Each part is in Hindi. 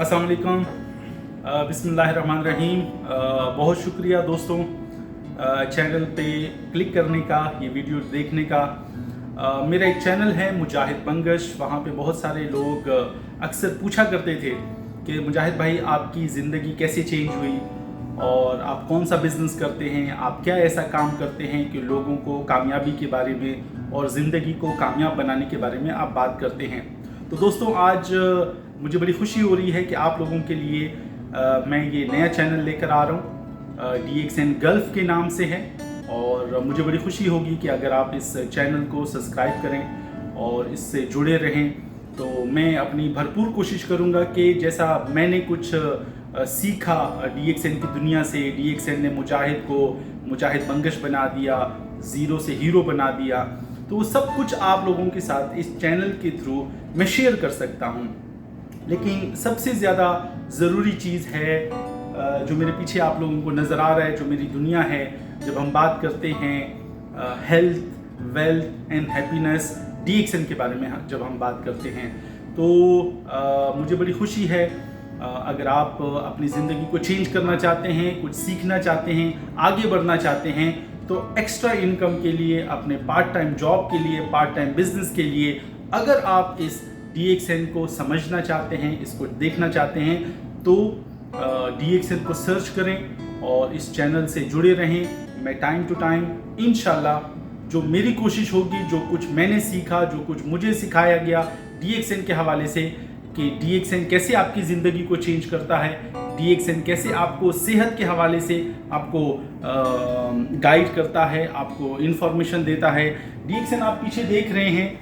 अस्सलाम वालेकुम, बिस्मिल्लाहिर्रहमानिर्रहीम। बहुत शुक्रिया दोस्तों चैनल पे क्लिक करने का, ये वीडियो देखने का। मेरा एक चैनल है मुजाहिद बंगश। वहाँ पे बहुत सारे लोग अक्सर पूछा करते थे कि मुजाहिद भाई आपकी ज़िंदगी कैसे चेंज हुई और आप कौन सा बिज़नेस करते हैं, आप क्या ऐसा काम करते हैं कि लोगों को कामयाबी के बारे में और ज़िंदगी को कामयाब बनाने के बारे में आप बात करते हैं। तो दोस्तों आज मुझे बड़ी खुशी हो रही है कि आप लोगों के लिए मैं ये नया चैनल लेकर आ रहा हूँ। DXN गल्फ के नाम से है और मुझे बड़ी खुशी होगी कि अगर आप इस चैनल को सब्सक्राइब करें और इससे जुड़े रहें। तो मैं अपनी भरपूर कोशिश करूँगा कि जैसा मैंने कुछ सीखा DXN की दुनिया से, DXN ने मुजाहिद बंगश बना दिया, ज़ीरो से हीरो बना दिया, तो वो सब कुछ आप लोगों के साथ इस चैनल के थ्रू मैं शेयर कर सकता हूँ। लेकिन सबसे ज़्यादा ज़रूरी चीज़ है जो मेरे पीछे आप लोगों को नज़र आ रहा है, जो मेरी दुनिया है। जब हम बात करते हैं health, wealth and happiness, DXN के बारे में जब हम बात करते हैं तो मुझे बड़ी खुशी है अगर आप अपनी ज़िंदगी को चेंज करना चाहते हैं, कुछ सीखना चाहते हैं, आगे बढ़ना चाहते हैं, तो एक्स्ट्रा इनकम के लिए, अपने पार्ट टाइम जॉब के लिए, पार्ट टाइम बिजनेस के लिए, अगर आप इस DXN को समझना चाहते हैं, इसको देखना चाहते हैं, तो DXN को सर्च करें और इस चैनल से जुड़े रहें। मैं टाइम टू टाइम इंशाल्लाह जो मेरी कोशिश होगी, जो कुछ मैंने सीखा, जो कुछ मुझे सिखाया गया DXN के हवाले से कि DXN कैसे आपकी ज़िंदगी को चेंज करता है, DXN कैसे आपको सेहत के हवाले से आपको गाइड करता है, आपको इन्फॉर्मेशन देता है। DXN आप पीछे देख रहे हैं,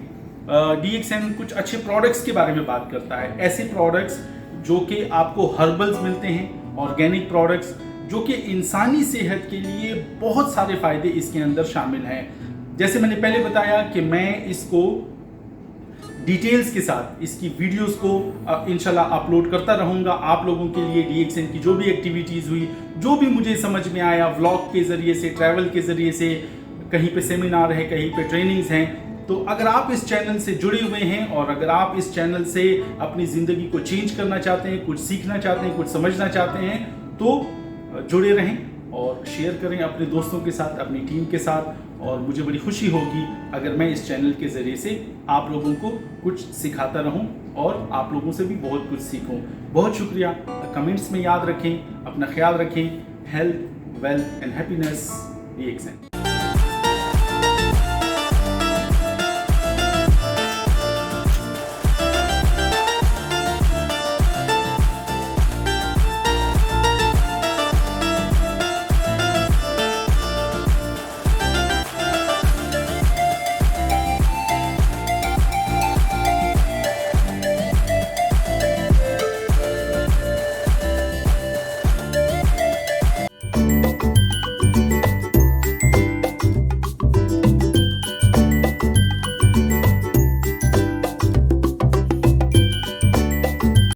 DXN कुछ अच्छे प्रोडक्ट्स के बारे में बात करता है, ऐसे प्रोडक्ट्स जो कि आपको हर्बल्स मिलते हैं, ऑर्गेनिक प्रोडक्ट्स जो कि इंसानी सेहत के लिए बहुत सारे फ़ायदे इसके अंदर शामिल हैं। जैसे मैंने पहले बताया कि मैं इसको डिटेल्स के साथ इसकी वीडियोस को इंशाल्लाह अपलोड करता रहूँगा आप लोगों के लिए। DXN की जो भी एक्टिविटीज़ हुई, जो भी मुझे समझ में आया, व्लॉग के ज़रिए से, ट्रैवल के ज़रिए से, कहीं पे सेमिनार है, कहीं पे ट्रेनिंग्स हैं, तो अगर आप इस चैनल से जुड़े हुए हैं और अगर आप इस चैनल से अपनी ज़िंदगी को चेंज करना चाहते हैं, कुछ सीखना चाहते हैं, कुछ समझना चाहते हैं, तो जुड़े रहें और शेयर करें अपने दोस्तों के साथ, अपनी टीम के साथ। और मुझे बड़ी खुशी होगी अगर मैं इस चैनल के ज़रिए से आप लोगों को कुछ सिखाता रहूं और आप लोगों से भी बहुत कुछ सीखूं। बहुत शुक्रिया। कमेंट्स में याद रखें, अपना ख्याल रखें। Health, wealth and happiness, DXN।